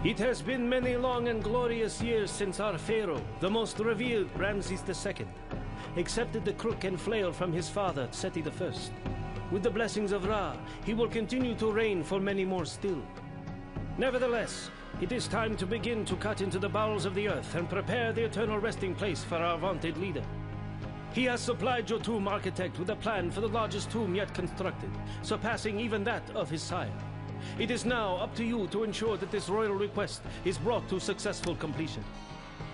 It has been many long and glorious years since our Pharaoh, the most revered Ramses II, accepted the crook and flail from his father, Seti I. With the blessings of Ra, he will continue to reign for many more still. Nevertheless, it is time to begin to cut into the bowels of the earth and prepare the eternal resting place for our vaunted leader. He has supplied your tomb architect with a plan for the largest tomb yet constructed, surpassing even that of his sire. It is now up to you to ensure that this royal request is brought to successful completion.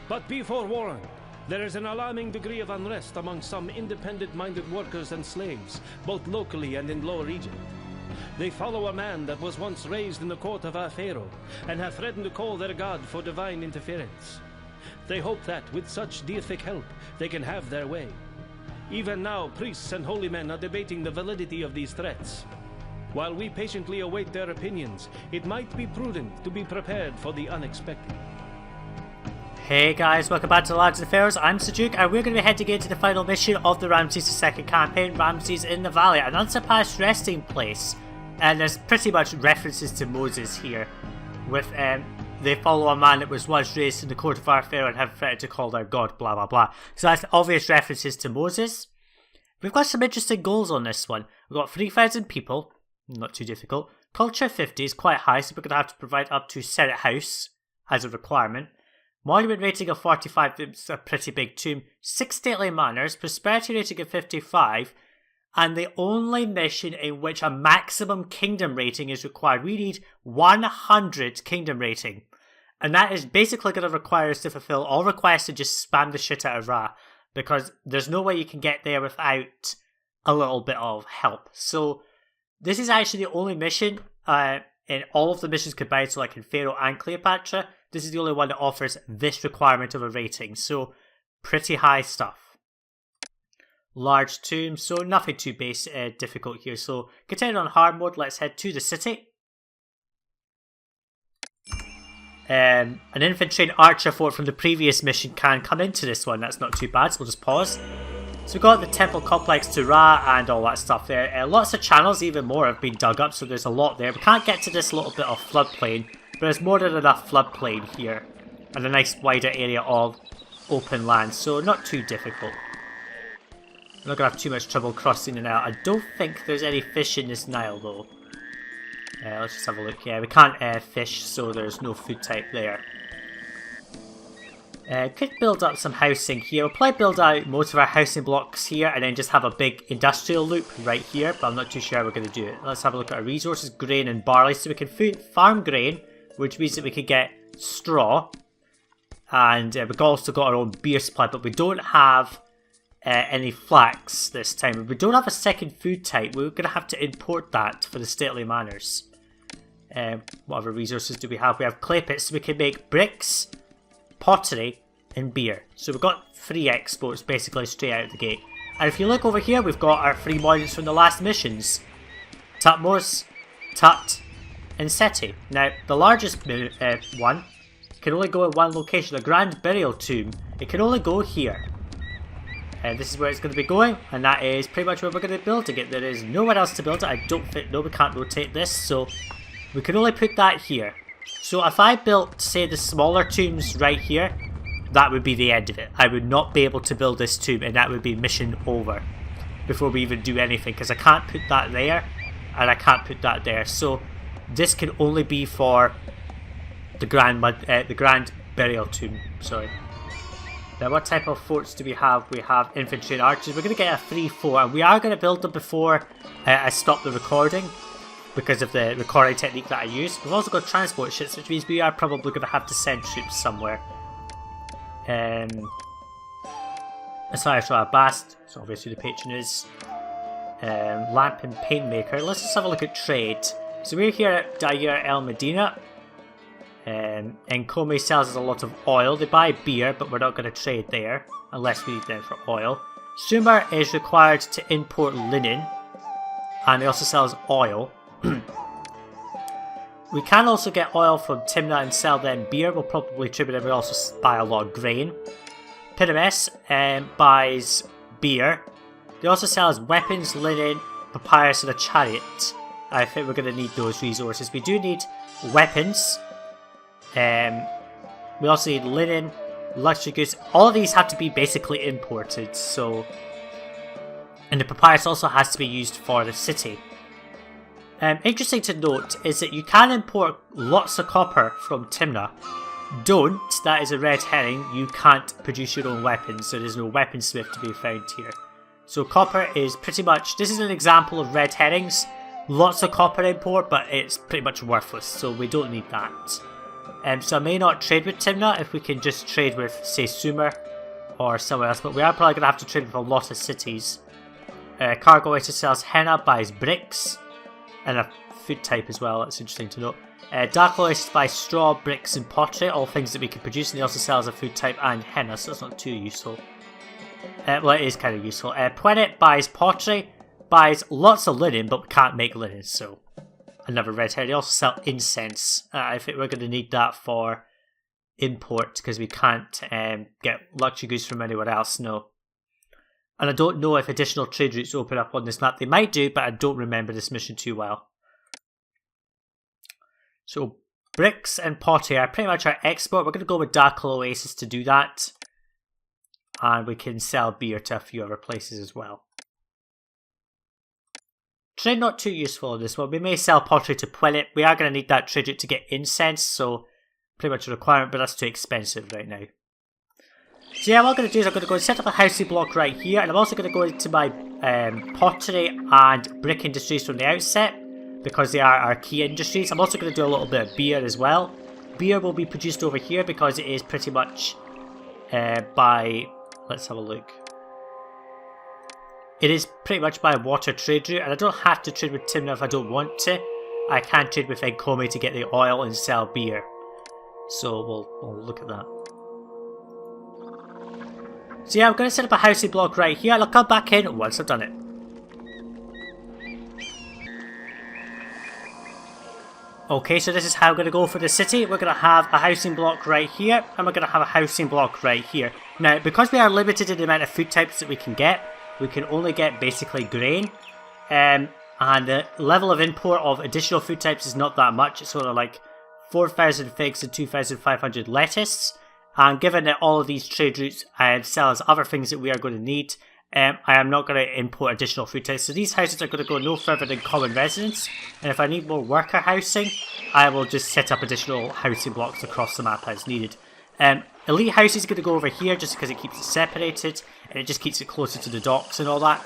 But be forewarned, there is an alarming degree of unrest among some independent-minded workers and slaves, both locally and in Lower Egypt. They follow a man that was once raised in the court of our Pharaoh, and have threatened to call their god for divine interference. They hope that, with such deific help, they can have their way. Even now, priests and holy men are debating the validity of these threats. While we patiently await their opinions, it might be prudent to be prepared for the unexpected. Hey guys, welcome back to the Lads of the Pharaohs. I'm Sajuuk, and we're going to be heading into the final mission of the Ramses II campaign, Ramses in the Valley, an unsurpassed resting place. And there's pretty much references to Moses here, with they follow a man that was once raised in the court of our Pharaoh and have threatened to call their god, blah blah blah. So that's obvious references to Moses. We've got some interesting goals on this one. We've got 3,000 people. Not too difficult. Culture 50 is quite high, so we're going to have to provide up to Senate House as a requirement. Monument rating of 45, it's a pretty big tomb. 6 stately manors, prosperity rating of 55, and the only mission in which a maximum kingdom rating is required. We need 100 kingdom rating. And that is basically going to require us to fulfill all requests and just spam the shit out of Ra, because there's no way you can get there without a little bit of help. So this is actually the only mission in all of the missions combined, so like in Pharaoh and Cleopatra, this is the only one that offers this requirement of a rating, so pretty high stuff. Large tomb, so nothing too difficult here. So continuing on hard mode, let's head to the city. An infantry and archer fort from the previous mission can come into this one, that's not too bad, so we'll just pause. So we've got the temple complex to Ra and all that stuff there. Lots of channels, even more, have been dug up, so there's a lot there. We can't get to this little bit of floodplain, but there's more than enough floodplain here. And a nice wider area of open land, so not too difficult. I'm not going to have too much trouble crossing it out. I don't think there's any fish in this Nile though. Let's just have a look. Yeah, we can't fish, so there's no food type there. Could build up some housing here. We'll probably build out most of our housing blocks here and then just have a big industrial loop right here, but I'm not too sure how we're going to do it. Let's have a look at our resources, grain and barley. So we can farm grain, which means that we can get straw, and we've also got our own beer supply, but we don't have any flax this time. We don't have a second food type. We're going to have to import that for the stately manors. What other resources do we have? We have clay pits, so we can make bricks, pottery and beer. So we've got 3 exports basically straight out of the gate. And if you look over here, we've got our 3 monuments from the last missions. Tutmos, Tut and Seti. Now the largest one can only go in one location, the Grand Burial Tomb. It can only go here. This is where it's going to be going, and that is pretty much where we're going to be building it. There is nowhere else to build it. I don't think, no, we can't rotate this, so we can only put that here. So if I built, say, the smaller tombs right here, that would be the end of it. I would not be able to build this tomb, and that would be mission over before we even do anything, because I can't put that there, and I can't put that there. So this can only be for the Grand Burial Tomb. Sorry. Now, what type of forts do we have? We have infantry and archers. We're going to get a 3-4, and we are going to build them before I stop the recording, because of the recording technique that I use. We've also got transport ships, which means we are probably going to have to send troops somewhere. Sorry, so our Bast, so obviously the patron is. Lamp and paint maker. Let's just have a look at trade. So we're here at Dair El Medina. Nkome sells us a lot of oil. They buy beer, but we're not going to trade there unless we need them for oil. Sumer is required to import linen, and he also sells oil. We can also get oil from Timna and sell them beer. We'll probably tribute them. We also buy a lot of grain. Pyramus buys beer. They also sell us weapons, linen, papyrus, and a chariot. I think we're going to need those resources. We do need weapons. We also need linen, luxury goods. All of these have to be basically imported, so... And the papyrus also has to be used for the city. Interesting to note is that you can import lots of copper from Timna. Don't, that is a red herring, you can't produce your own weapons, so there's no weaponsmith to be found here. So copper is pretty much, this is an example of red herrings. Lots of copper import, but it's pretty much worthless, so we don't need that. So I may not trade with Timna if we can just trade with, say, Sumer or somewhere else, but we are probably going to have to trade with a lot of cities. Cargo Oasis sells henna, buys bricks, and a food type as well, that's interesting to note. Dark Oasis buys straw, bricks and pottery, all things that we can produce, and he also sells a food type and henna, so it's not too useful. Well, it is kind of useful. Pwenet buys pottery, buys lots of linen, but we can't make linen, so another red herring. They also sell incense. I think we're going to need that for import, because we can't get luxury goods from anywhere else, no. And I don't know if additional trade routes open up on this map. They might do, but I don't remember this mission too well. So, bricks and pottery are pretty much our export. We're going to go with Dark Oasis to do that. And we can sell beer to a few other places as well. Trade not too useful in this one. We may sell pottery to Pwenet. We are going to need that trade route to get incense, so pretty much a requirement, but that's too expensive right now. So yeah, what I'm going to do is I'm going to go and set up a housing block right here, and I'm also going to go into my pottery and brick industries from the outset, because they are our key industries. I'm also going to do a little bit of beer as well. Beer will be produced over here because it is pretty much by... Let's have a look. It is pretty much by water trade route, and I don't have to trade with Timna if I don't want to. I can trade with Enkome to get the oil and sell beer. So we'll look at that. So yeah, I'm going to set up a housing block right here, and I'll come back in once I've done it. Okay, so this is how I'm going to go for the city. We're going to have a housing block right here, and we're going to have a housing block right here. Now, because we are limited in the amount of food types that we can get, we can only get basically grain. And the level of import of additional food types is not that much. It's sort of like 4,000 figs and 2,500 lettuce. And given that all of these trade routes sell as other things that we are going to need, I am not going to import additional food types. So these houses are going to go no further than common residence. And if I need more worker housing, I will just set up additional housing blocks across the map as needed. Elite house is going to go over here just because it keeps it separated. And it just keeps it closer to the docks and all that.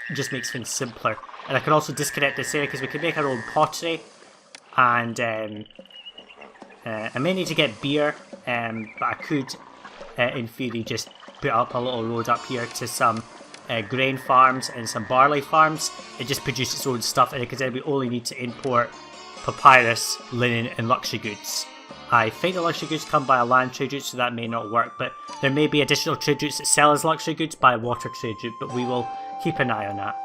It just makes things simpler. And I can also disconnect this area because we can make our own pottery. And I may need to get beer. But I could, in theory, just put up a little road up here to some grain farms and some barley farms. It just produces its own stuff, and because then we only need to import papyrus, linen, and luxury goods. I think the luxury goods come by a land trade route, so that may not work, but there may be additional trade routes that sell as luxury goods by a water trade route, but we will keep an eye on that.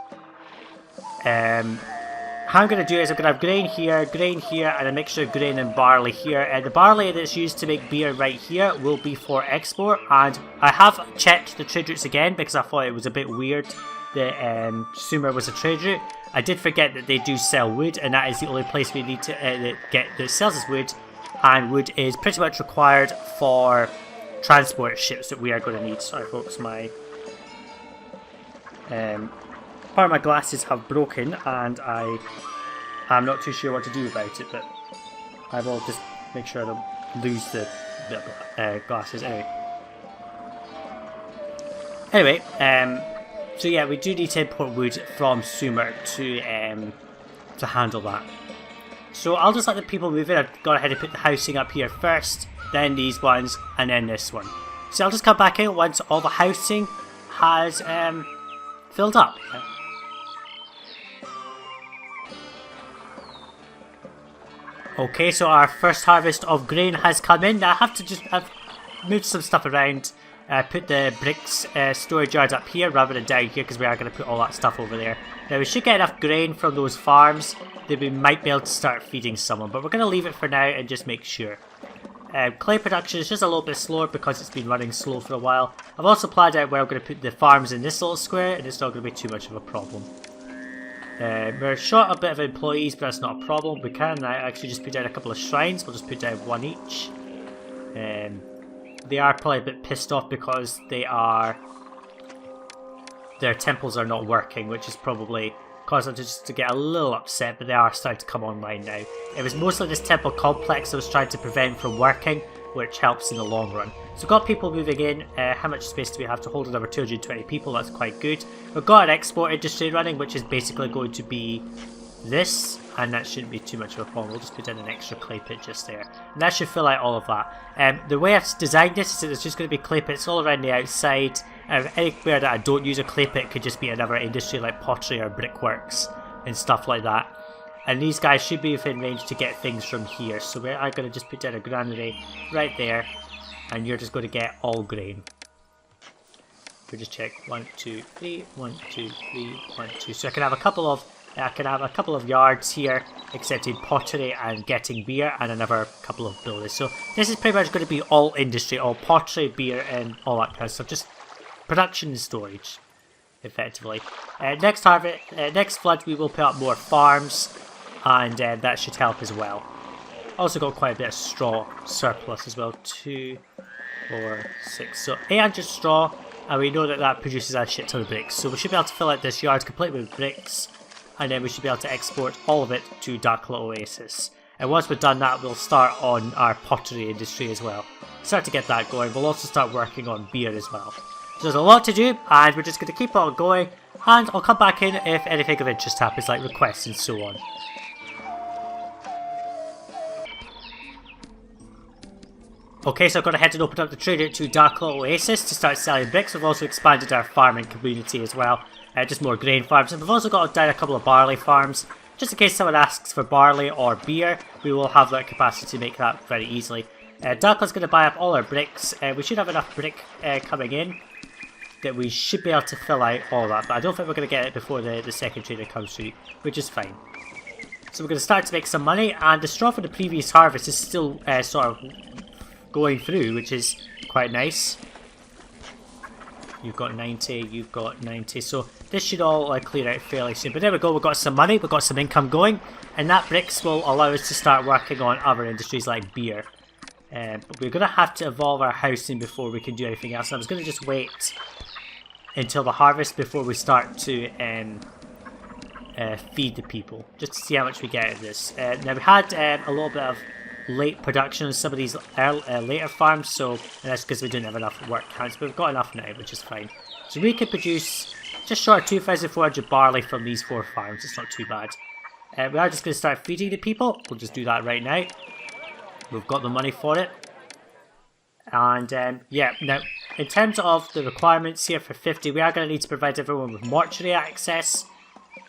How I'm going to do is I'm going to have grain here, and a mixture of grain and barley here. And the barley that's used to make beer right here will be for export. And I have checked the trade routes again because I thought it was a bit weird that Sumer was a trade route. I did forget that they do sell wood, and that is the only place we need to get that sells us wood. And wood is pretty much required for transport ships that we are going to need. Sorry folks, my... part of my glasses have broken and I'm not too sure what to do about it, but I will just make sure I don't lose the glasses anyway. So yeah, we do need to import wood from Sumer to handle that. So I'll just let the people move in. I've gone ahead and put the housing up here first, then these ones, and then this one. So I'll just come back in once all the housing has filled up. Okay, so our first harvest of grain has come in. Now I've moved some stuff around. Put the bricks storage yards up here rather than down here because we are going to put all that stuff over there. Now we should get enough grain from those farms that we might be able to start feeding someone, but we're going to leave it for now and just make sure. Clay production is just a little bit slower because it's been running slow for a while. I've also planned out where I'm going to put the farms in this little square, and it's not going to be too much of a problem. We're short a bit of employees, but that's not a problem. We can actually just put down a couple of shrines. We'll just put down one each. They are probably a bit pissed off because their temples are not working, which is probably caused them to get a little upset, but they are starting to come online now. It was mostly this temple complex I was trying to prevent from working, which helps in the long run. So we've got people moving in. How much space do we have to hold another 220 people? That's quite good. We've got an export industry running, which is basically going to be this, and that shouldn't be too much of a problem. We'll just put in an extra clay pit just there, and that should fill out all of that. The way I've designed this is that it's just going to be clay pits all around the outside. Anywhere that I don't use a clay pit could just be another industry like pottery or brickworks and stuff like that. And these guys should be within range to get things from here. So we are going to just put down a granary right there, and you're just going to get all grain. We'll just check 1, 2, 3, 1, 2, 3, 1, 2. So I can have a couple of yards here, accepting pottery and getting beer, and another couple of buildings. So this is pretty much going to be all industry, all pottery, beer, and all that kind of stuff. Just production and storage, effectively. Next flood we will put up more farms, and that should help as well. Also got quite a bit of straw surplus as well. 2, 4, 6, so 800 straw, and we know that that produces a shit ton of bricks. So we should be able to fill out this yard completely with bricks, and then we should be able to export all of it to Dark Little Oasis. And once we've done that, we'll start on our pottery industry as well. Start to get that going. We'll also start working on beer as well. So there's a lot to do, and we're just going to keep on going, and I'll come back in if anything of interest happens, like requests and so on. Okay, so I've gone ahead and opened up the trade route to Dark Little Oasis to start selling bricks. We've also expanded our farming community as well, just more grain farms, and we've also got down a couple of barley farms. Just in case someone asks for barley or beer, we will have that capacity to make that very easily. Darkle's going to buy up all our bricks. We should have enough brick coming in that we should be able to fill out all that, but I don't think we're going to get it before the second trader comes through, which is fine. So we're going to start to make some money, and the straw for the previous harvest is still sort of going through, which is quite nice. You've got 90, you've got 90, so this should all clear out fairly soon. But there we go, we've got some money, we've got some income going, and that bricks will allow us to start working on other industries like beer. But we're going to have to evolve our housing before we can do anything else. And I was going to just wait until the harvest before we start to feed the people, just to see how much we get out of this. Now we had a little bit of late production on some of these later farms, so and that's because we didn't have enough work counts, but we've got enough now, which is fine. So we could produce just short of 2,400 barley from these 4 farms. It's not too bad. We are just going to start feeding the people. We'll just do that right now. We've got the money for it. And yeah, now in terms of the requirements here for 50, we are going to need to provide everyone with mortuary access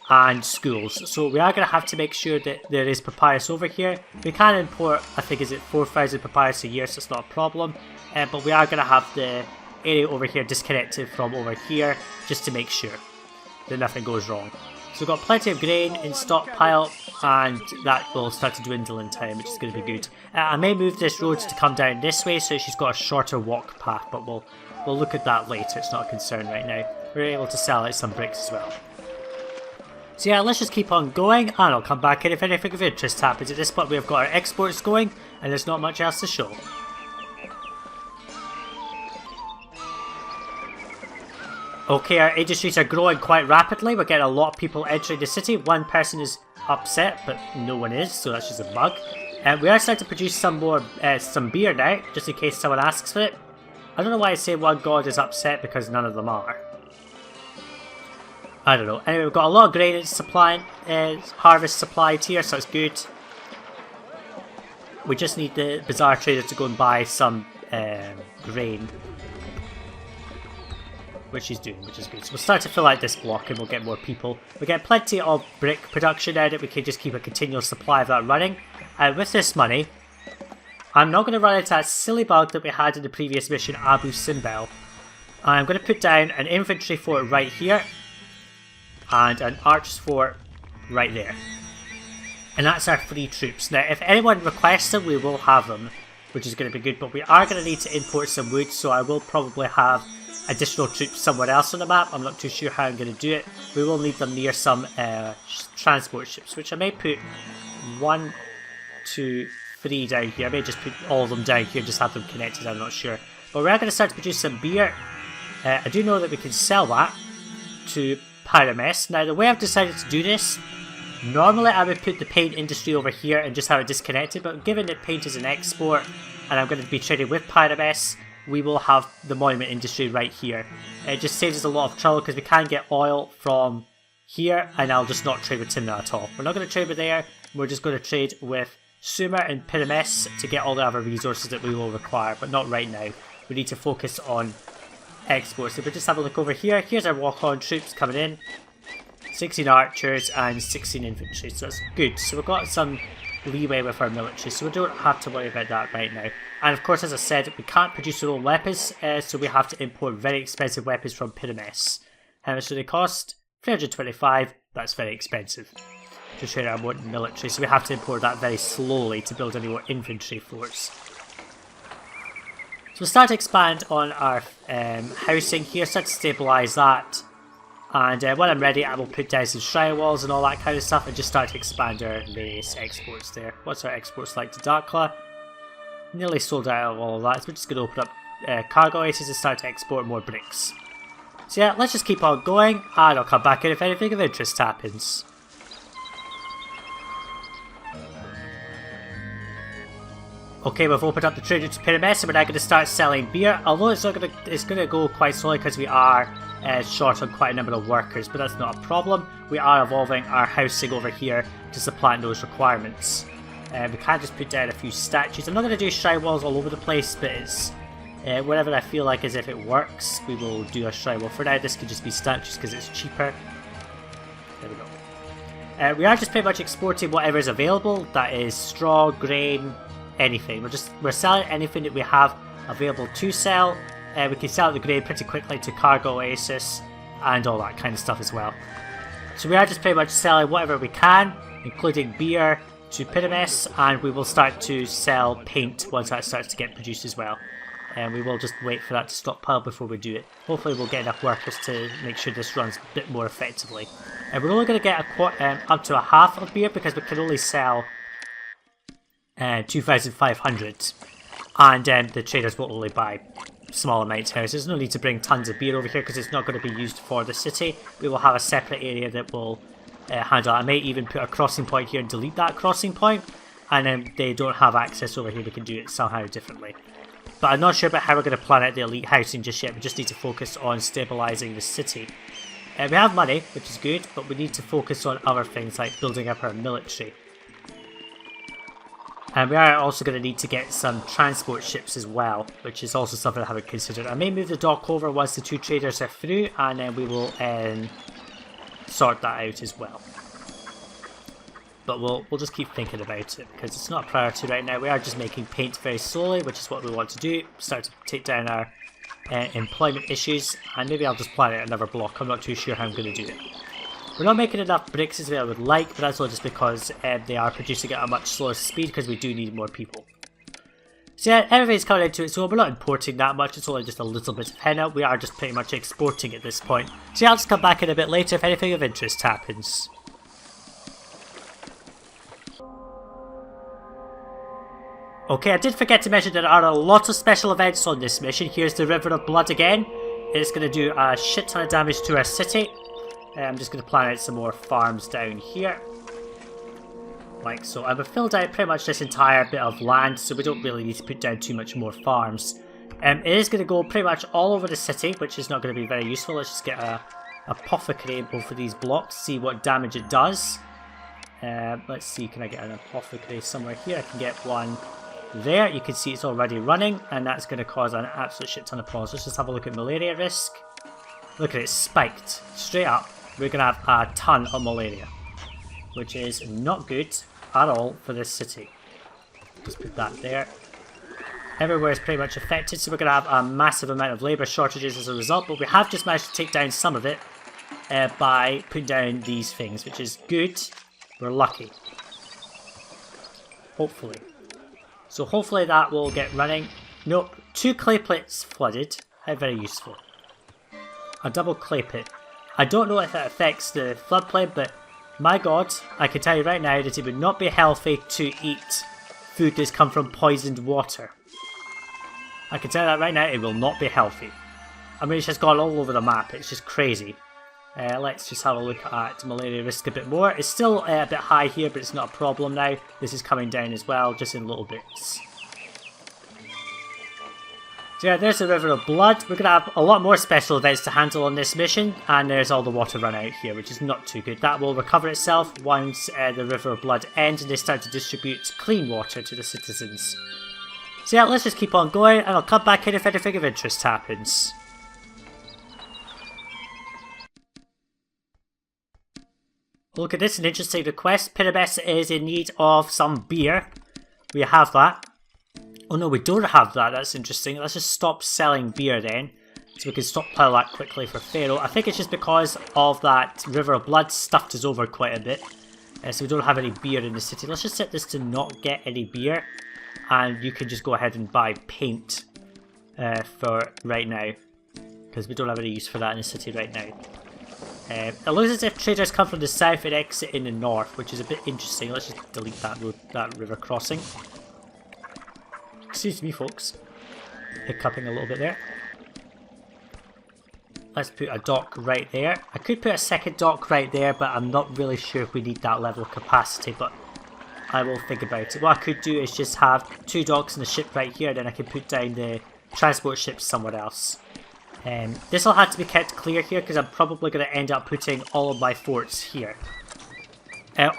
and schools. So we are going to have to make sure that there is papyrus over here. We can import, I think, is it 4,000 papyrus a year, so it's not a problem. But we are going to have the area over here disconnected from over here, just to make sure that nothing goes wrong. So we've got plenty of grain in stockpile, and that will start to dwindle in time, which is going to be good. I may move this road to come down this way, so she's got a shorter walk path, but we'll look at that later. It's not a concern right now. We're able to sell out some bricks as well. So yeah, let's just keep on going, and I'll come back in if anything of interest happens. At this point we've got our exports going, and there's not much else to show. Okay, our industries are growing quite rapidly. We're getting a lot of people entering the city. One person is upset, but no one is, so that's just a bug. And we are starting to produce some more, some beer now, just in case someone asks for it. I don't know why I say one god is upset, because none of them are. I don't know. Anyway, we've got a lot of grain supplying, harvest supplied here, so it's good. We just need the bazaar trader to go and buy some grain, which he's doing, which is good. So we'll start to fill out this block and we'll get more people. We get plenty of brick production now that we can just keep a continual supply of that running. And with this money, I'm not going to run into that silly bug that we had in the previous mission, Abu Simbel. I'm going to put down an infantry fort right here, and an archers fort right there. And that's our 3 troops. Now, if anyone requests them, we will have them, which is going to be good. But we are going to need to import some wood, so I will probably have additional troops somewhere else on the map. I'm not too sure how I'm going to do it. We will need them near some transport ships, which I may put 1, 2, 3 down here. I may just put all of them down here, just have them connected, I'm not sure. But we are going to start to produce some beer. I do know that we can sell that to Pyramus. Now, the way I've decided to do this, normally I would put the paint industry over here and just have it disconnected, but given that paint is an export and I'm going to be trading with Pyramus, we will have the monument industry right here. It just saves us a lot of trouble because we can get oil from here, and I'll just not trade with Timna at all. We're not going to trade with there, we're just going to trade with Sumer and Pyramus to get all the other resources that we will require, but not right now. We need to focus on exports. If we just have a look over here, here's our walk-on troops coming in. 16 archers and 16 infantry, so that's good. So we've got some leeway with our military, so we don't have to worry about that right now. And of course, as I said, we can't produce our own weapons, so we have to import very expensive weapons from Pyramus. How much do they cost? 325, that's very expensive to train our modern military, so we have to import that very slowly to build any more infantry force. So we'll start to expand on our housing here, start to stabilise that. And when I'm ready, I will put down some shrine walls and all that kind of stuff and just start to expand our various exports there. What's our exports like to Dakla? Nearly sold out of all of that, so we're just going to open up cargo aces and start to export more bricks. So yeah, let's just keep on going, and I'll come back in if anything of interest happens. Okay, we've opened up the trade route to Pyramus, and we're now going to start selling beer. Although it's going to go quite slowly because we are short on quite a number of workers, but that's not a problem. We are evolving our housing over here to supplant those requirements. We can just put down a few statues. I'm not going to do shrine walls all over the place, but it's whenever I feel like as if it works, we will do a shrine wall. For now, this could just be statues because it's cheaper. There we go. We are just pretty much exporting whatever is available. That is straw, grain, anything. We're selling anything that we have available to sell. We can sell the grain pretty quickly to cargo oasis and all that kind of stuff as well. So we are just pretty much selling whatever we can, including beer, to Pyramus, and we will start to sell paint once that starts to get produced as well. And we will just wait for that to stockpile before we do it. Hopefully we'll get enough workers to make sure this runs a bit more effectively. And we're only going to get up to a half of beer because we can only sell 2,500, and the traders will only buy small amounts here. So there's no need to bring tons of beer over here because it's not going to be used for the city. We will have a separate area that will handle it. I may even put a crossing point here and delete that crossing point, and then they don't have access over here. They can do it somehow differently. But I'm not sure about how we're going to plan out the elite housing just yet. We just need to focus on stabilising the city. We have money, which is good, but we need to focus on other things like building up our military. And we are also going to need to get some transport ships as well, which is also something I haven't considered. I may move the dock over once the two traders are through, and then we will sort that out as well. But we'll just keep thinking about it because it's not a priority right now. We are just making paint very slowly, which is what we want to do. Start to take down our employment issues, and maybe I'll just plan out another block. I'm not too sure how I'm going to do it. We're not making enough bricks as I would like, but that's all just because they are producing at a much slower speed because we do need more people. So yeah, everything's coming into it, so we're not importing that much, it's only just a little bit of henna. We are just pretty much exporting at this point. So yeah, I'll just come back in a bit later if anything of interest happens. Okay, I did forget to mention there are a lot of special events on this mission. Here's the River of Blood again. It's going to do a shit ton of damage to our city. I'm just going to plan out some more farms down here. Like so. I've filled out pretty much this entire bit of land, so we don't really need to put down too much more farms. It is going to go pretty much all over the city, which is not going to be very useful. Let's just get a apothecary in both of these blocks, see what damage it does. Let's see, can I get an apothecary somewhere here? I can get one there. You can see it's already running, and that's going to cause an absolute shit ton of problems. Let's just have a look at malaria risk. Look at it, spiked straight up. We're going to have a ton of malaria, which is not good at all for this city. Just put that there. Everywhere is pretty much affected, so we're going to have a massive amount of labour shortages as a result, but we have just managed to take down some of it by putting down these things, which is good. We're lucky. Hopefully. So hopefully that will get running. Nope, 2 clay plates flooded. How very useful. A double clay pit. I don't know if it affects the floodplain, but my god, I can tell you right now that it would not be healthy to eat food that's come from poisoned water. I can tell you that right now, it will not be healthy. I mean, it's just gone all over the map, it's just crazy. Let's just have a look at malaria risk a bit more. It's still a bit high here, but it's not a problem now. This is coming down as well, just in little bits. So yeah, there's the River of Blood. We're going to have a lot more special events to handle on this mission, and there's all the water run out here, which is not too good. That will recover itself once the River of Blood ends and they start to distribute clean water to the citizens. So yeah, let's just keep on going, and I'll come back in if anything of interest happens. Look at this, an interesting request. Pyramus is in need of some beer. We have that. Oh no, we don't have that. That's interesting. Let's just stop selling beer then, so we can stockpile that quickly for Pharaoh. I think it's just because of that River of Blood stuffed us over quite a bit. So we don't have any beer in the city. Let's just set this to not get any beer. And you can just go ahead and buy paint for right now, because we don't have any use for that in the city right now. It looks as if traders come from the south and exit in the north, which is a bit interesting. Let's just delete that road, that river crossing. Excuse me, folks. Hiccuping a little bit there. Let's put a dock right there. I could put a second dock right there, but I'm not really sure if we need that level of capacity, but I will think about it. What I could do is just have 2 docks and a ship right here, then I can put down the transport ships somewhere else. This will have to be kept clear here, because I'm probably going to end up putting all of my forts here.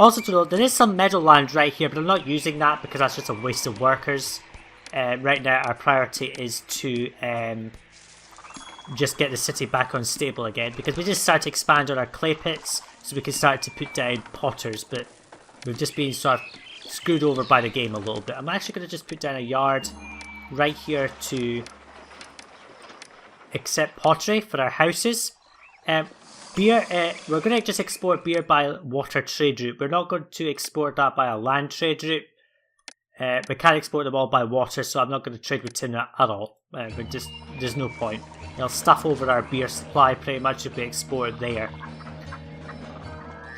Also to note, there is some meadowland right here, but I'm not using that because that's just a waste of workers. Right now our priority is to just get the city back on stable again, because we just start to expand on our clay pits so we can start to put down potters, but we've just been sort of screwed over by the game a little bit. I'm actually going to just put down a yard right here to accept pottery for our houses. Beer, we're going to just export beer by water trade route. We're not going to export that by a land trade route. We can't export them all by water, so I'm not going to trade with Timna at all. There's no point. They'll stuff over our beer supply pretty much if we export there.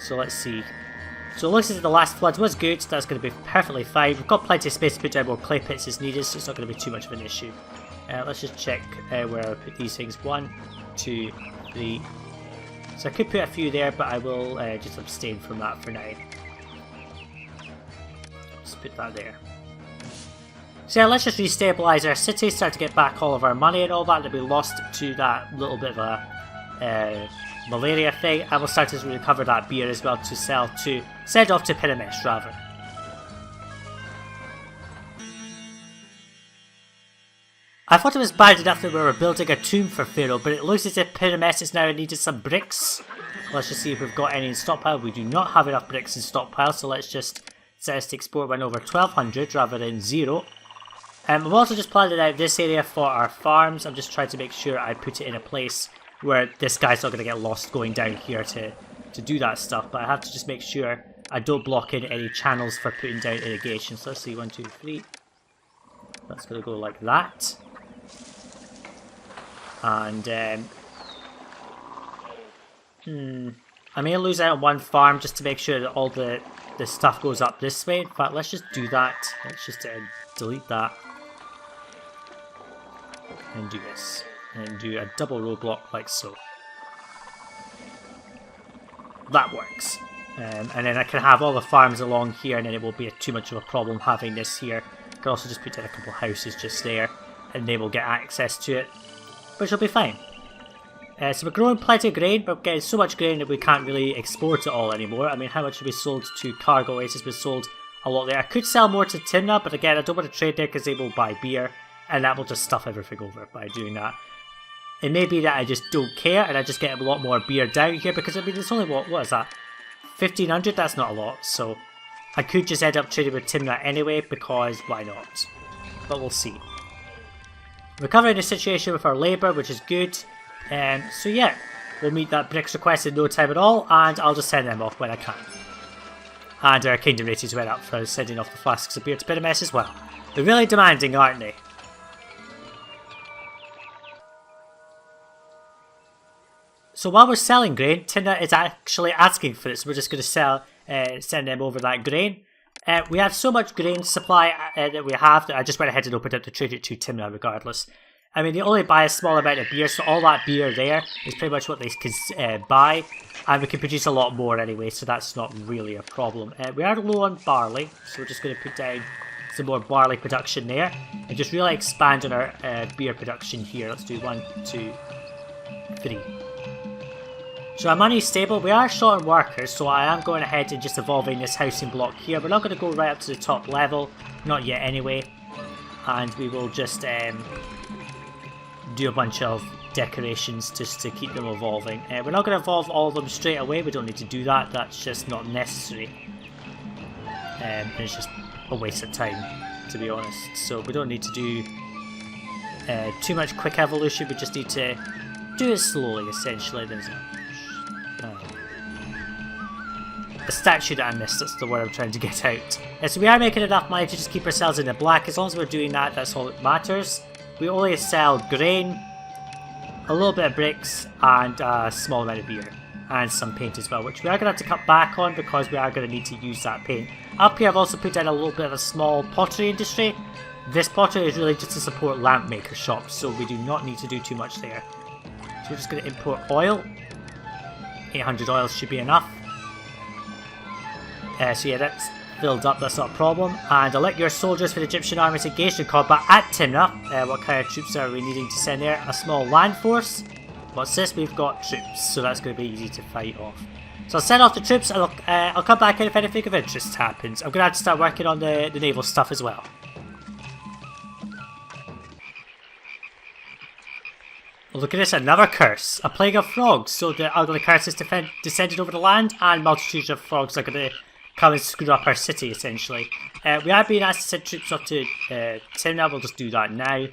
So let's see. So it looks as if the last flood was good, so that's going to be perfectly fine. We've got plenty of space to put down more clay pits as needed, so it's not going to be too much of an issue. Let's just check where I put these things. 1, 2, 3. So I could put a few there, but I will just abstain from that for now. Just put that there. So yeah, let's just restabilise our city, start to get back all of our money and all that we lost to that little bit of a malaria thing, and we'll start to recover that beer as well to send off to Pyramus rather. I thought it was bad enough that we were building a tomb for Pharaoh, but it looks as if Pyramus is now needed some bricks. Let's just see if we've got any in stockpile. We do not have enough bricks in stockpile, so let's just set us to export one over 1200 rather than 0. I'm also just planning out this area for our farms. I'm just trying to make sure I put it in a place where this guy's not going to get lost going down here to do that stuff, but I have to just make sure I don't block in any channels for putting down irrigation. So let's see, 1, 2, 3. That's going to go like that. And I may lose out on one farm just to make sure that all the stuff goes up this way. In fact, let's just do that. Let's just delete that. And do this. And do a double roadblock like so. That works. And then I can have all the farms along here, and then it won't be too much of a problem having this here. I can also just put in a couple of houses just there, and they will get access to it, which will be fine. So we're growing plenty of grain, but we're getting so much grain that we can't really export it all anymore. I mean, how much have we sold to Cargo Oasis? We sold a lot there. I could sell more to Timna, but again, I don't want to trade there because they will buy beer, and that will just stuff everything over by doing that. It may be that I just don't care, and I just get a lot more beer down here, because I mean, it's only, what is that? 1500? That's not a lot, so I could just end up trading with Timna anyway, because why not? But we'll see. Recovering the situation with our labour, which is good. So yeah, we'll meet that bricks request in no time at all, and I'll just send them off when I can. And our kingdom ratings went up for sending off the flasks of beer to Pyramus as well. They're really demanding, aren't they? So while we're selling grain, Timna is actually asking for it, so we're just going to send them over that grain. We have so much grain supply that we have that I just went ahead and opened up to trade it to Timna regardless. I mean, they only buy a small amount of beer, so all that beer there is pretty much what they can buy. And we can produce a lot more anyway, so that's not really a problem. We are low on barley, so we're just going to put down some more barley production there. And just really expand on our beer production here. Let's do 1, 2, 3. So our money is stable. We are short on workers, so I am going ahead and just evolving this housing block here. We're not going to go right up to the top level, not yet anyway. And we will just do a bunch of decorations just to keep them evolving. We're not going to evolve all of them straight away. We don't need to do that. That's just not necessary. And it's just a waste of time, to be honest. So we don't need to do too much quick evolution. We just need to do it slowly, essentially. There's a statue that I missed, that's the word I'm trying to get out. So we are making enough money to just keep ourselves in the black. As long as we're doing that, that's all that matters. We only sell grain, a little bit of bricks, and a small amount of beer. And some paint as well, which we are going to have to cut back on because we are going to need to use that paint. Up here I've also put down a little bit of a small pottery industry. This pottery is really just to support lamp maker shops, so we do not need to do too much there. So we're just going to import oil. 800 oil should be enough. So yeah, that's filled up, that's not a problem. And elect your soldiers for the Egyptian armies engaged in combat at Timna. What kind of troops are we needing to send there? A small land force. What's this? We've got troops, so that's going to be easy to fight off. So I'll send off the troops, and I'll come back in if anything of interest happens. I'm going to have to start working on the naval stuff as well. Look at this, another curse. A plague of frogs. So the ugly curse is descended over the land, and multitudes of frogs are going to come and screw up our city, essentially. We are being asked to send troops up to Timna. We'll just do that now.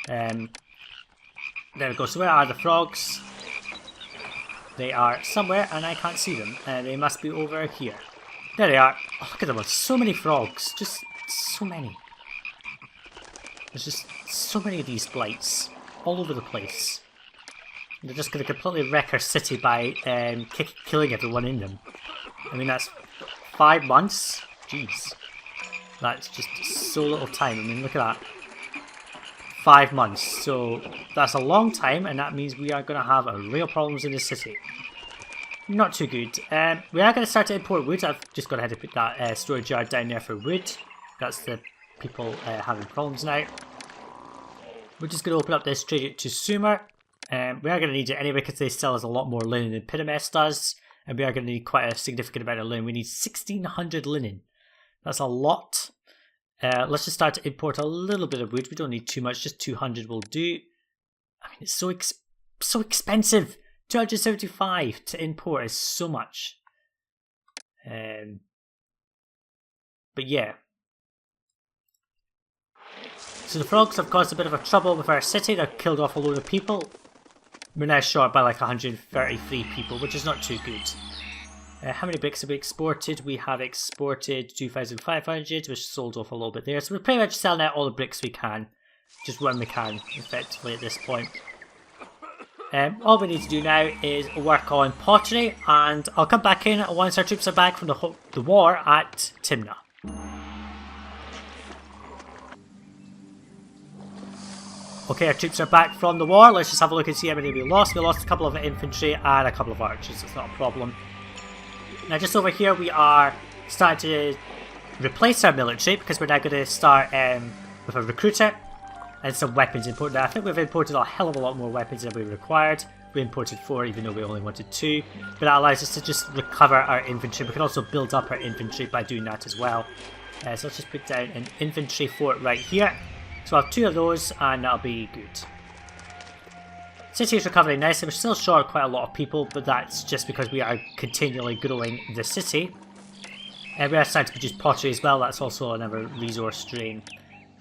There we go. So where are the frogs? They are somewhere, and I can't see them. They must be over here. There they are. Oh, look at them. So many frogs. Just so many. There's just so many of these blights all over the place. They're just going to completely wreck our city by killing everyone in them. I mean, that's 5 months? Jeez. That's just so little time. I mean, look at that. 5 months. So that's a long time, and that means we are going to have real problems in the city. Not too good. We are going to start to import wood. I've just gone ahead and put that storage yard down there for wood. That's the people having problems now. We're just going to open up this trade to Sumer. We are going to need it anyway because they sell us a lot more linen than Pyramus does. And we are going to need quite a significant amount of linen. We need 1,600 linen. That's a lot. Let's just start to import a little bit of wood. We don't need too much, just 200 will do. I mean, it's so expensive. 275 to import is so much. But yeah. So the frogs have caused a bit of a trouble with our city. They've killed off a load of people. We're now short by like 133 people, which is not too good. How many bricks have we exported? We have exported 2,500, which sold off a little bit there. So we're pretty much selling out all the bricks we can. Just when we can, effectively, at this point. All we need to do now is work on pottery, and I'll come back in once our troops are back from the war at Timna. Okay, our troops are back from the war. Let's just have a look and see how many we lost. We lost a couple of infantry and a couple of archers. It's not a problem. Now just over here we are starting to replace our military because we're now going to start with a recruiter and some weapons imported. I think we've imported a hell of a lot more weapons than we required. We imported 4 even though we only wanted 2. But that allows us to just recover our infantry. We can also build up our infantry by doing that as well. So let's just put down an infantry fort right here. So I'll have 2 of those and that'll be good. City is recovering nicely. We're still short quite a lot of people, but that's just because we are continually growing the city. And we are starting to produce pottery as well. That's also another resource drain,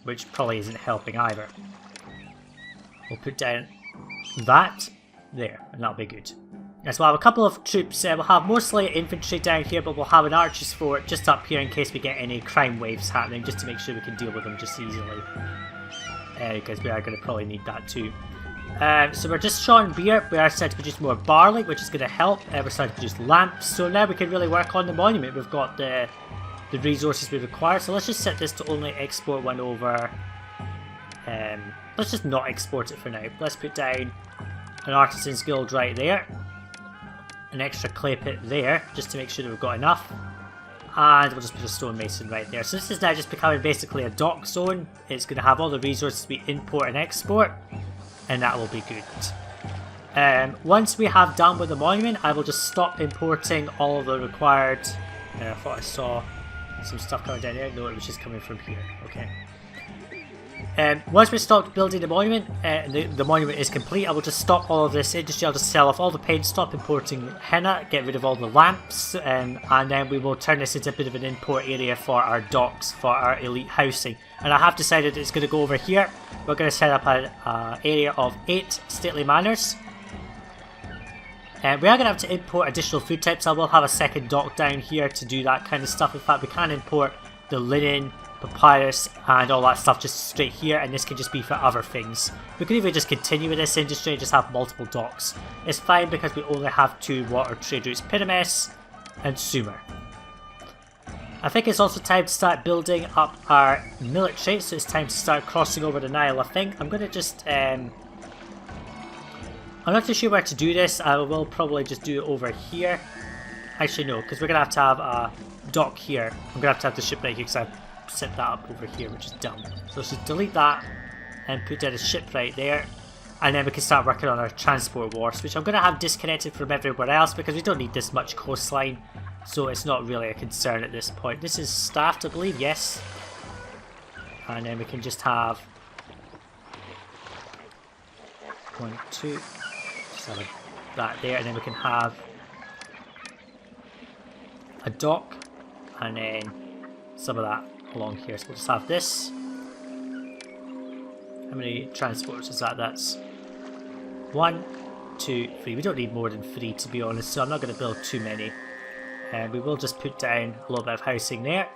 which probably isn't helping either. We'll put down that there, and that'll be good. And so we'll have a couple of troops. We'll have mostly infantry down here, but we'll have an archer's fort just up here in case we get any crime waves happening, just to make sure we can deal with them just easily. Because we are going to probably need that too. So we're just short on beer. We are starting to produce more barley, which is going to help. We're starting to produce lamps. So now we can really work on the monument. We've got the resources we require. So let's just set this to only export one over. Let's just not export it for now. Let's put down an artisan's guild right there. An extra clay pit there, just to make sure that we've got enough. And we'll just put a stonemason right there. So this is now just becoming basically a dock zone. It's going to have all the resources we import and export. And that will be good. Once we have done with the monument, I will just stop importing all of the required... I thought I saw some stuff coming down here. No, it was just coming from here. Okay. Once we stop building the monument, the monument is complete, I will just stop all of this industry. I'll just sell off all the paint, stop importing henna, get rid of all the lamps, and then we will turn this into a bit of an import area for our docks, for our elite housing. And I have decided it's going to go over here. We're going to set up an area of 8 stately manors. We are going to have to import additional food types. I will have a second dock down here to do that kind of stuff. In fact, we can import the linen, papyrus and all that stuff just straight here, and this can just be for other things. We could even just continue with this industry and just have multiple docks. It's fine because we only have 2 water trade routes, Pyramus and Sumer. I think it's also time to start building up our military, so it's time to start crossing over the Nile. I think I'm going to just I'm not too sure where to do this. I will probably just do it over here. Actually no, because we're going to have a dock here. I'm going to have the ship right here because I've set that up over here, which is dumb. So let's just delete that and put down a ship right there, and then we can start working on our transport wharfs, which I'm going to have disconnected from everywhere else because we don't need this much coastline, so it's not really a concern at this point. This is staffed, I believe, yes. And then we can just have 1, 2, just have that there, and then we can have a dock and then some of that along here. So we'll just have this. How many transports is that? That's 1, 2, 3. We don't need more than 3 to be honest, so I'm not going to build too many. And we will just put down a little bit of housing there.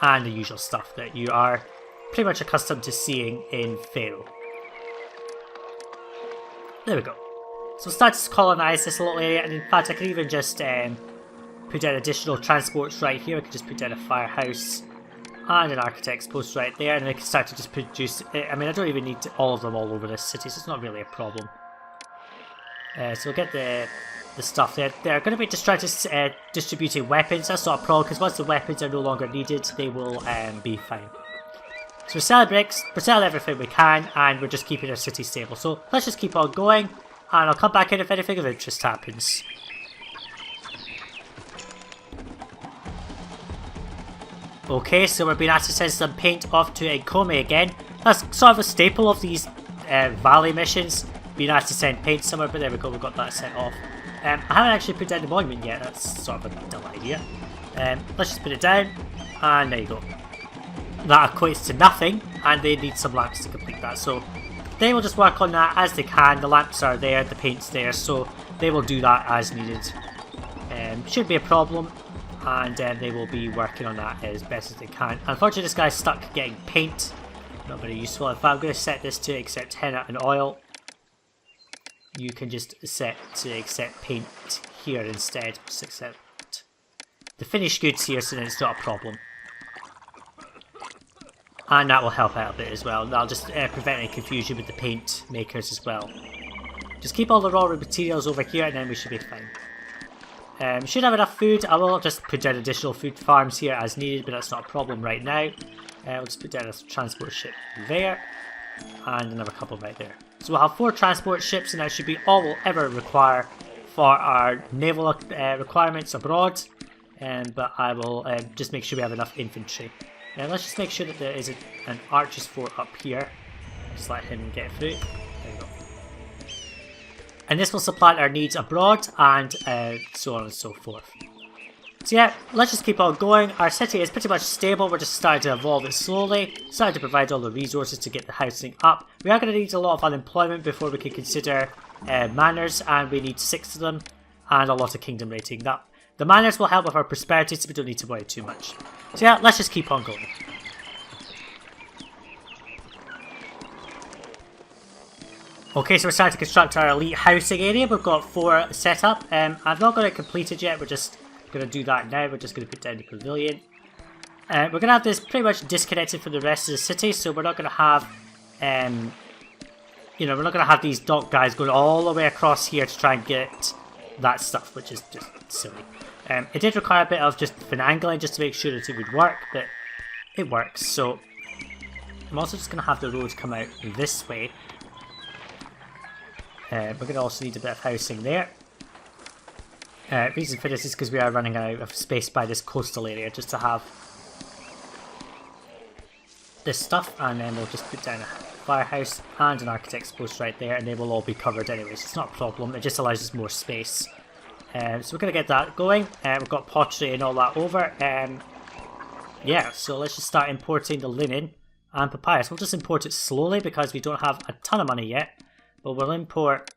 And the usual stuff that you are pretty much accustomed to seeing in Pharaoh. There we go. So we'll start to colonise this little area, and in fact I can even just put down additional transports right here. We can just put down a firehouse and an architect's post right there, and we can start to just produce. I mean, I don't even need all of them all over this city, so it's not really a problem. So we'll get the stuff there. They're going to be just trying to distributing weapons. That's not a problem because once the weapons are no longer needed, they will be fine. So we're selling bricks, we're selling everything we can, and we're just keeping our city stable. So let's just keep on going, and I'll come back in if anything of interest happens. Okay, so we're being asked to send some paint off to Nkome again. That's sort of a staple of these valley missions, being asked to send paint somewhere, but there we go, we've got that sent off. I haven't actually put down the monument yet, that's sort of a dumb idea. Let's just put it down, and there you go. That equates to nothing, and they need some lamps to complete that, so they will just work on that as they can. The lamps are there, the paint's there, so they will do that as needed. Shouldn't be a problem. And they will be working on that as best as they can. Unfortunately, this guy's stuck getting paint. Not very useful. In fact, I'm going to set this to accept henna and oil. You can just set to accept paint here instead. Just accept the finished goods here, so then it's not a problem. And that will help out a bit as well. That'll just prevent any confusion with the paint makers as well. Just keep all the raw materials over here, and then we should be fine. Should have enough food. I will just put down additional food farms here as needed, but that's not a problem right now. We'll just put down a transport ship there, and another couple right there. So we'll have 4 transport ships, and that should be all we'll ever require for our naval requirements abroad. But I will just make sure we have enough infantry. Let's just make sure that there is an archer's fort up here. Just let him get through. There we go. And this will supplant our needs abroad, and so on and so forth. So yeah, let's just keep on going. Our city is pretty much stable. We're just starting to evolve it slowly, starting to provide all the resources to get the housing up. We are going to need a lot of unemployment before we can consider manors, and we need 6 of them, and a lot of kingdom rating. The manors will help with our prosperity, so we don't need to worry too much. So yeah, let's just keep on going. Okay, so we're starting to construct our elite housing area. We've got 4 set up. I've not got it completed yet. We're just going to do that now. We're just going to put down the pavilion. We're going to have this pretty much disconnected from the rest of the city, so we're not going to have, you know, we're not going to have these dock guys going all the way across here to try and get that stuff, which is just silly. It did require a bit of just finagling just to make sure that it would work, but it works. So I'm also just going to have the road come out this way. We're going to also need a bit of housing there. Reason for this is because we are running out of space by this coastal area just to have this stuff, and then we'll just put down a firehouse and an architect's post right there, and they will all be covered anyways. It's not a problem, it just allows us more space. So we're going to get that going. We've got pottery and all that over. Yeah, so let's just start importing the linen and papyrus. We'll just import it slowly because we don't have a ton of money yet. But we'll import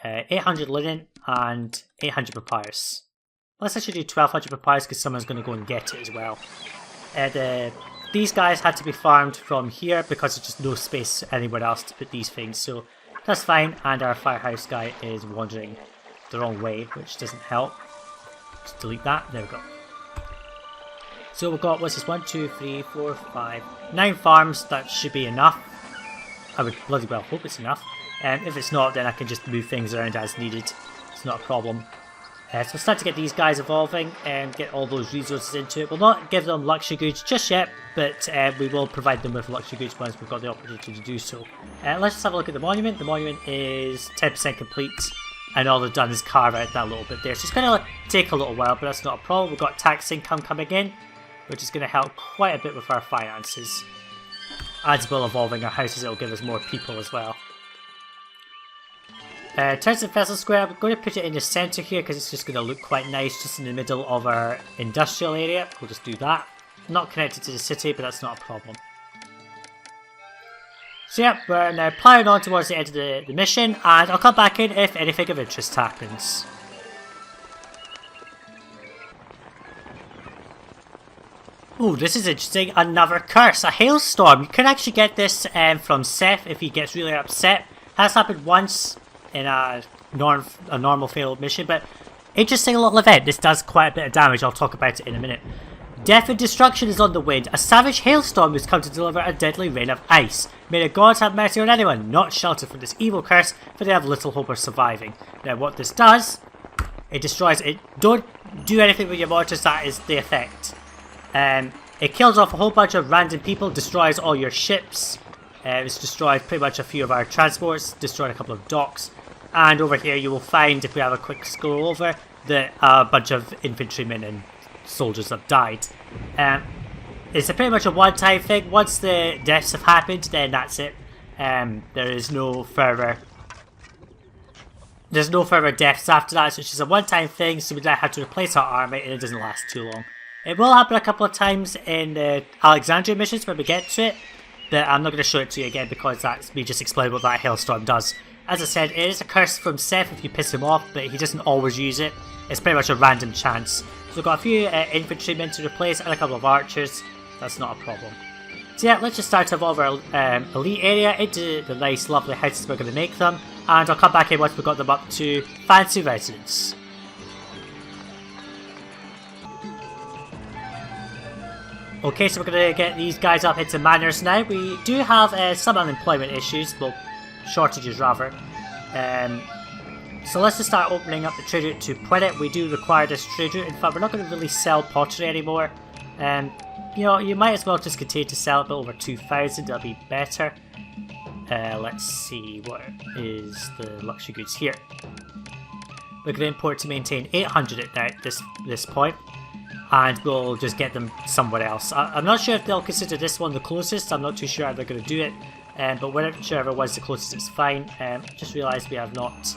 800 linen and 800 papyrus. Let's actually do 1200 papyrus because someone's going to go and get it as well. These guys had to be farmed from here because there's just no space anywhere else to put these things. So that's fine. And our firehouse guy is wandering the wrong way, which doesn't help. Just delete that. There we go. So we've got, what's this, 1, 2, 3, 4, 5, 9 farms. That should be enough. I would bloody well hope it's enough. If it's not, then I can just move things around as needed. It's not a problem. So we'll start to get these guys evolving and get all those resources into it. We'll not give them luxury goods just yet, but we will provide them with luxury goods once we've got the opportunity to do so. Let's just have a look at the monument. The monument is 10% complete, and all they've done is carve out that little bit there. So it's going to take a little while, but that's not a problem. We've got tax income coming in, which is going to help quite a bit with our finances. As well evolving our houses, it'll give us more people as well. Turns and Vessel Square, I'm going to put it in the centre here because it's just going to look quite nice just in the middle of our industrial area. We'll just do that. Not connected to the city, but that's not a problem. So yeah, we're now ploughing on towards the end of the mission, and I'll come back in if anything of interest happens. Oh, this is interesting. Another curse. A hailstorm. You can actually get this from Seth if he gets really upset. Has happened once in a normal failed mission, but interesting little event. This does quite a bit of damage. I'll talk about it in a minute. Death and destruction is on the wind. A savage hailstorm has come to deliver a deadly rain of ice. May the gods have mercy on anyone not sheltered from this evil curse, for they have little hope of surviving. Now what this does, it destroys it. Don't do anything with your mortars, that is the effect. It kills off a whole bunch of random people, destroys all your ships. It's destroyed pretty much a few of our transports, destroyed a couple of docks. And over here you will find, if we have a quick scroll over, that a bunch of infantrymen and soldiers have died. It's pretty much a one-time thing. Once the deaths have happened, then that's it. There is no further... There's no further deaths after that, so it's just a one-time thing, so we don't have to replace our army, and it doesn't last too long. It will happen a couple of times in the Alexandria missions when we get to it, but I'm not going to show it to you again because that's me just explaining what that hailstorm does. As I said, it is a curse from Seth if you piss him off, but he doesn't always use it. It's pretty much a random chance. So we've got a few infantrymen to replace and a couple of archers. That's not a problem. So yeah, let's just start to evolve our elite area into the nice lovely houses we're going to make them. And I'll come back in once we've got them up to fancy residence. Okay, so we're going to get these guys up into manors now. We do have some unemployment issues, well, shortages rather. So let's just start opening up the trade route to Puerto. We do require this trade route. In fact, we're not going to really sell pottery anymore. You know, you might as well just continue to sell it, but over 2,000, that'll be better. Let's see, what is the luxury goods here? We're going to import to maintain 800 at this point. And we'll just get them somewhere else. I'm not sure if they'll consider this one the closest. I'm not too sure how they're going to do it. But whichever was the closest, it's fine. Just realised we have not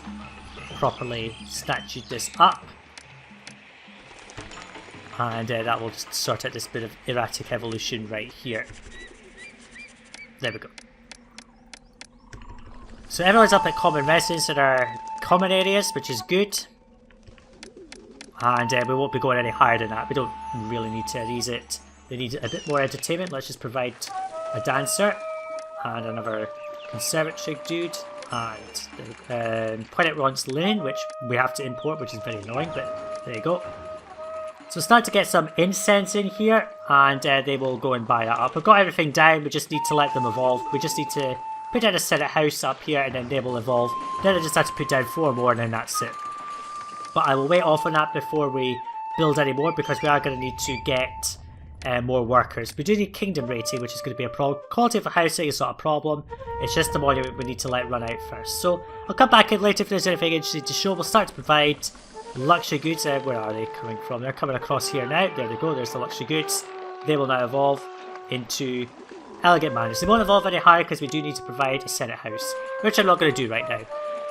properly statued this up. And that will just sort out this bit of erratic evolution right here. There we go. So everyone's up at common residence in our common areas, which is good. And we won't be going any higher than that. We don't really need to raise it. They need a bit more entertainment. Let's just provide a dancer and another conservatory dude. And Planet wants linen, which we have to import, which is very annoying, but there you go. So start to get some incense in here, and they will go and buy that up. We've got everything down, we just need to let them evolve. We just need to put down a Senate house up here, and then they will evolve. Then I just have to put down 4 more, and then that's it. But I will wait off on that before we build any more, because we are going to need to get more workers. We do need kingdom rating, which is going to be a problem. Quality of the housing is not a problem. It's just the monument we need to let run out first. So I'll come back in later if there's anything interesting to show. We'll start to provide luxury goods. Where are they coming from? They're coming across here now. There they go. There's the luxury goods. They will now evolve into elegant manners. They won't evolve any higher because we do need to provide a Senate house, which I'm not going to do right now.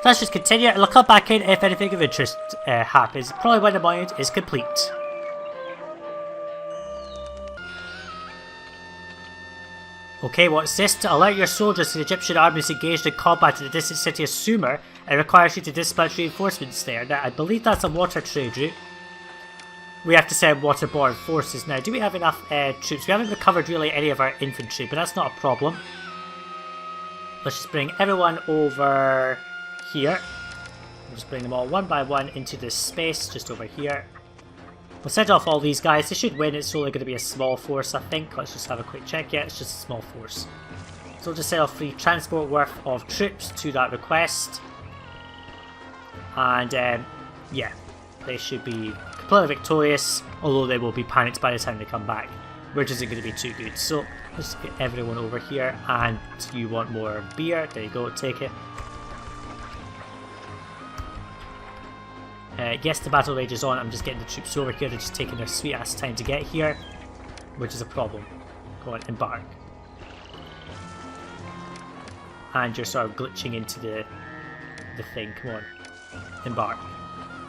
Let's just continue, and I'll come back in if anything of interest happens. Probably when the monument is complete. Okay, what's this? To alert your soldiers the Egyptian army is engaged in combat in the distant city of Sumer, and requires you to dispatch reinforcements there. Now, I believe that's a water trade route. We have to send waterborne forces now. Do we have enough troops? We haven't recovered really any of our infantry, but that's not a problem. Let's just bring everyone over here. We'll just bring them all one by one into this space just over here. We'll send off all these guys. They should win. It's only going to be a small force, I think. Let's just have a quick check. Yeah, it's just a small force. So we'll just send off 3 transport worth of troops to that request. And yeah, they should be completely victorious, although they will be panicked by the time they come back, which isn't going to be too good. So let's get everyone over here. And you want more beer? There you go, take it. Yes, the battle rages on. I'm just getting the troops over here. They're just taking their sweet ass time to get here, which is a problem. Go on, embark. And you're sort of glitching into the thing. Come on, embark.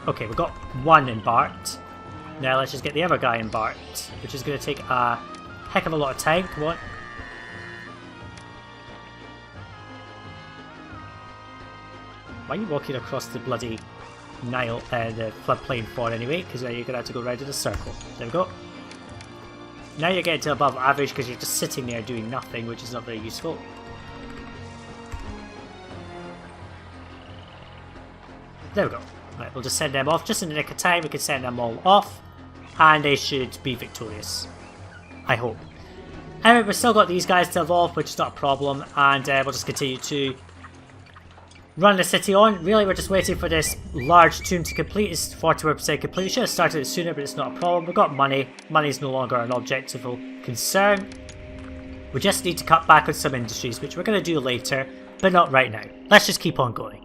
Okay, we've got 1 embarked. Now let's just get the other guy embarked, which is going to take a heck of a lot of time. Come on. Why are you walking across the bloody Nile, the floodplain for anyway? Because now you're going to have to go round in a circle. There we go. Now you're getting to above average because you're just sitting there doing nothing, which is not very useful. There we go. Right, we'll just send them off. Just in the nick of time, we can send them all off. And they should be victorious. I hope. Anyway, we've still got these guys to evolve, which is not a problem. And we'll just continue to run the city on. Really, we're just waiting for this large tomb to complete. It's 41% complete. We should have started it sooner, but it's not a problem. We've got money. Money is no longer an objective concern. We just need to cut back on some industries, which we're going to do later, but not right now. Let's just keep on going.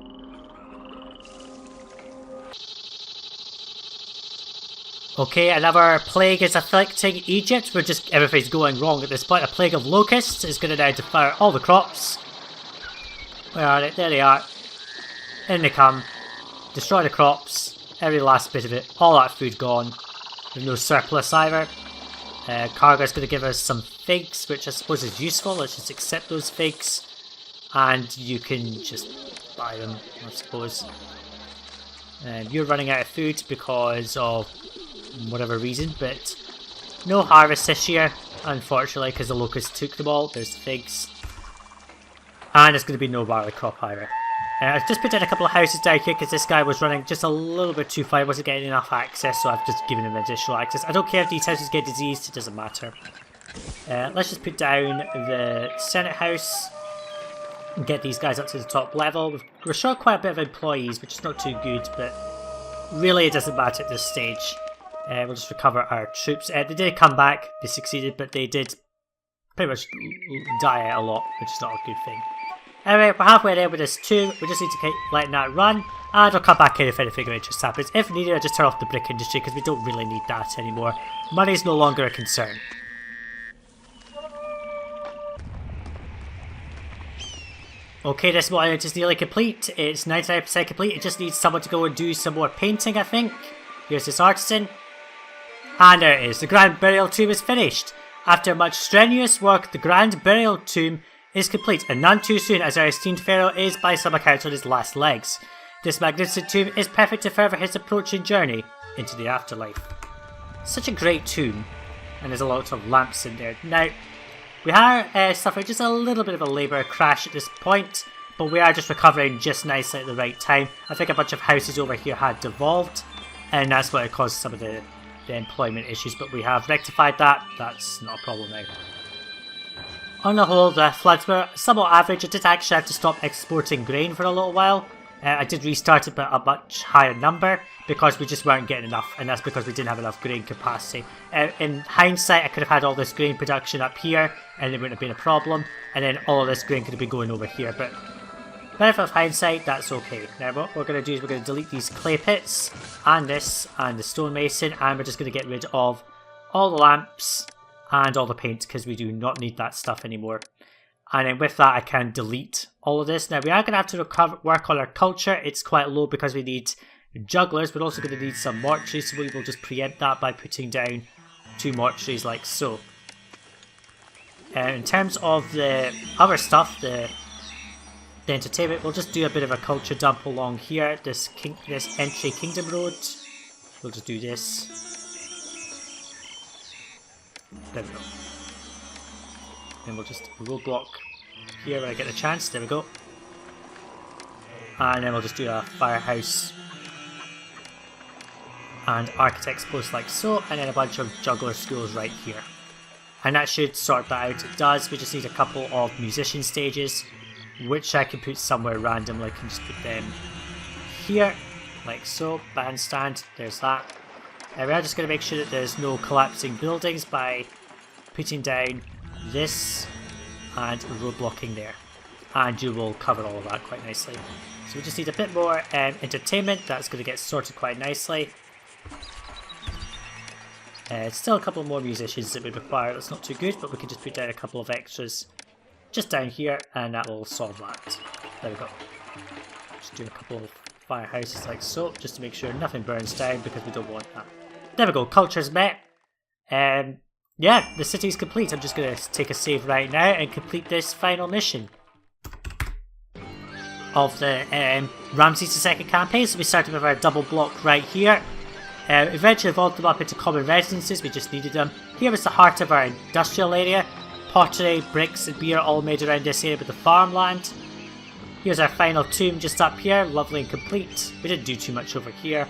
Okay, another plague is afflicting Egypt. Everything's going wrong at this point. A plague of locusts is going to now devour all the crops. Where are they? There they are. In they come. Destroy the crops. Every last bit of it. All that food gone. There's no surplus either. Cargo's going to give us some figs, which I suppose is useful. Let's just accept those figs. And you can just buy them, I suppose. You're running out of food because of whatever reason, but no harvest this year, unfortunately, because the locusts took them all. There's the figs. And there's going to be no barley crop either. I've just put in a couple of houses down here because this guy was running just a little bit too far. He wasn't getting enough access, so I've just given him additional access. I don't care if these houses get diseased, it doesn't matter. Let's just put down the Senate house and get these guys up to the top level. We're short quite a bit of employees, which is not too good, but really it doesn't matter at this stage. We'll just recover our troops. They did come back, they succeeded, but they did pretty much die out a lot, which is not a good thing. Anyway, we're halfway there with this tomb. We just need to keep letting that run, and I'll come back in if anything of interest happens. If needed, I'll just turn off the brick industry because we don't really need that anymore. Money is no longer a concern. Okay, this monument is nearly complete. It's 99% complete. It just needs someone to go and do some more painting, I think. Here's this artisan. And there it is. The Grand Burial Tomb is finished. After much strenuous work, the Grand Burial Tomb is complete, and none too soon, as our esteemed Pharaoh is by some accounts on his last legs. This magnificent tomb is perfect to further his approaching journey into the afterlife. Such a great tomb, and there's a lot of lamps in there. Now, we are suffering just a little bit of a labour crash at this point, but we are just recovering just nicely at the right time. I think a bunch of houses over here had devolved, and that's what caused some of the employment issues, but we have rectified that. That's not a problem now. On the whole, the floods were somewhat average. I did actually have to stop exporting grain for a little while. I did restart it, but a much higher number, because we just weren't getting enough, and that's because we didn't have enough grain capacity. In hindsight, I could have had all this grain production up here, and it wouldn't have been a problem, and then all of this grain could have been going over here, but benefit of hindsight, that's okay. Now what we're going to do is we're going to delete these clay pits, and this, and the stonemason, and we're just going to get rid of all the lamps, and all the paint, because we do not need that stuff anymore. And then with that I can delete all of this. Now we are going to have to work on our culture. It's quite low because we need jugglers. We're also going to need some mortuaries, so we will just preempt that by putting down 2 mortuaries like so. In terms of the other stuff, the entertainment, we'll just do a bit of a culture dump along here. This entry kingdom road. We'll just do this. There we go. Then we'll just roadblock here when I get the chance. There we go. And then we'll just do a firehouse and architect's post like so, and then a bunch of juggler schools right here. And that should sort that out. It does. We just need a couple of musician stages, which I can put somewhere randomly. I can just put them here, like so. Bandstand, there's that. We are just going to make sure that there's no collapsing buildings by putting down this and roadblocking there, and you will cover all of that quite nicely. So we just need a bit more entertainment. That's going to get sorted quite nicely. Still a couple more musicians that we require. That's not too good, but we can just put down a couple of extras just down here, and that will solve that. There we go. Just do a couple of firehouses like so, just to make sure nothing burns down, because we don't want that. There we go, culture's met. Yeah, the city's complete. I'm just going to take a save right now and complete this final mission of the Ramses II campaign. So we started with our double block right here. Eventually evolved them up into common residences. We just needed them. Here was the heart of our industrial area. Pottery, bricks and beer all made around this area with the farmland. Here's our final tomb just up here. Lovely and complete. We didn't do too much over here.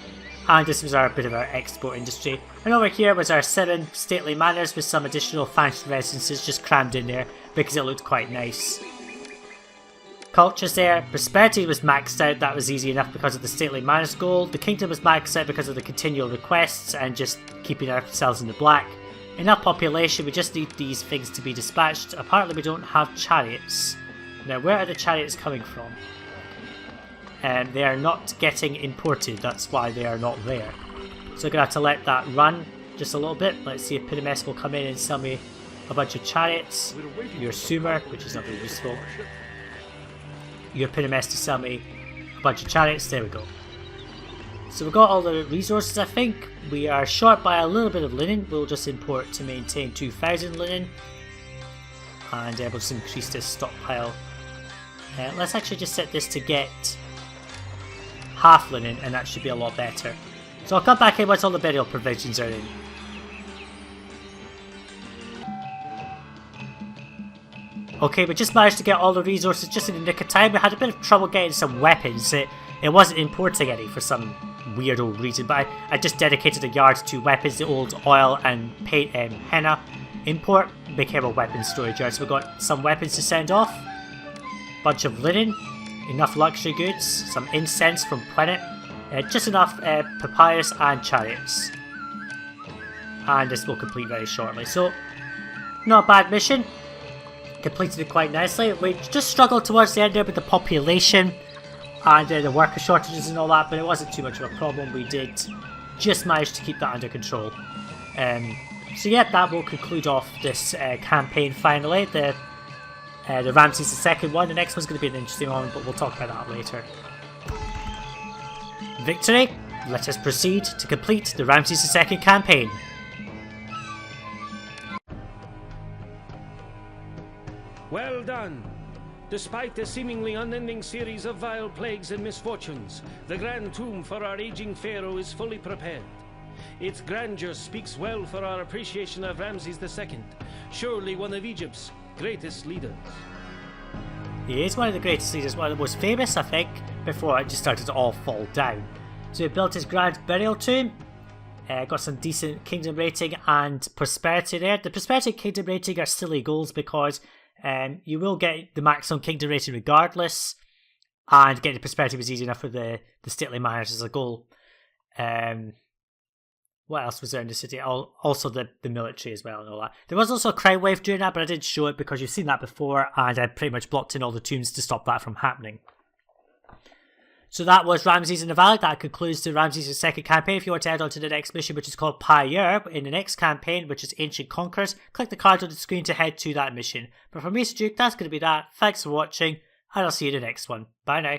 And this was our bit of our export industry. And over here was our 7 stately manors with some additional fancy residences just crammed in there because it looked quite nice. Culture's there. Prosperity was maxed out. That was easy enough because of the stately manors goal. The kingdom was maxed out because of the continual requests and just keeping ourselves in the black. Enough population. We just need these things to be dispatched. Apparently we don't have chariots. Now where are the chariots coming from? And they are not getting imported, that's why they are not there. So I'm going to have to let that run just a little bit. Let's see if Pidimes will come in and sell me a bunch of chariots. Your Sumer, which is not very useful. Your Pidimes to sell me a bunch of chariots, there we go. So we've got all the resources I think. We are short by a little bit of linen. We'll just import to maintain 2,000 linen. And we'll just increase this stockpile. Let's actually just set this to get half linen, and that should be a lot better. So I'll come back in once all the burial provisions are in. Okay, we just managed to get all the resources just in the nick of time. We had a bit of trouble getting some weapons. It wasn't importing any for some weird old reason, but I just dedicated a yard to weapons. The old oil and paint henna import became a weapons storage yard. So we've got some weapons to send off. Bunch of linen. Enough luxury goods, some incense from Planet, just enough papyrus and chariots. And this will complete very shortly. So, not a bad mission. Completed it quite nicely. We just struggled towards the end there with the population and the worker shortages and all that, but it wasn't too much of a problem. We did just manage to keep that under control. So yeah, that will conclude off this campaign finally. The Ramses II one. The next one's going to be an interesting one, but we'll talk about that later. Victory! Let us proceed to complete the Ramses II campaign. Well done! Despite the seemingly unending series of vile plagues and misfortunes, the grand tomb for our aging pharaoh is fully prepared. Its grandeur speaks well for our appreciation of Ramses II, surely one of Egypt's greatest leaders. He is one of the greatest leaders, one of the most famous, I think, before it just started to all fall down. So he built his grand burial tomb, got some decent kingdom rating and prosperity there. The prosperity and kingdom rating are silly goals because you will get the maximum kingdom rating regardless, and getting the prosperity was easy enough for the stately manners as a goal. What else was there in the city? Also the military as well and all that. There was also a crime wave during that, but I didn't show it because you've seen that before, and I pretty much blocked in all the tombs to stop that from happening. So that was Ramses in the Valley. That concludes the Ramses' second campaign. If you want to head on to the next mission, which is called Pyre, in the next campaign, which is Ancient Conquerors, click the card on the screen to head to that mission. But for me, Sajuuk, that's going to be that. Thanks for watching, and I'll see you in the next one. Bye now.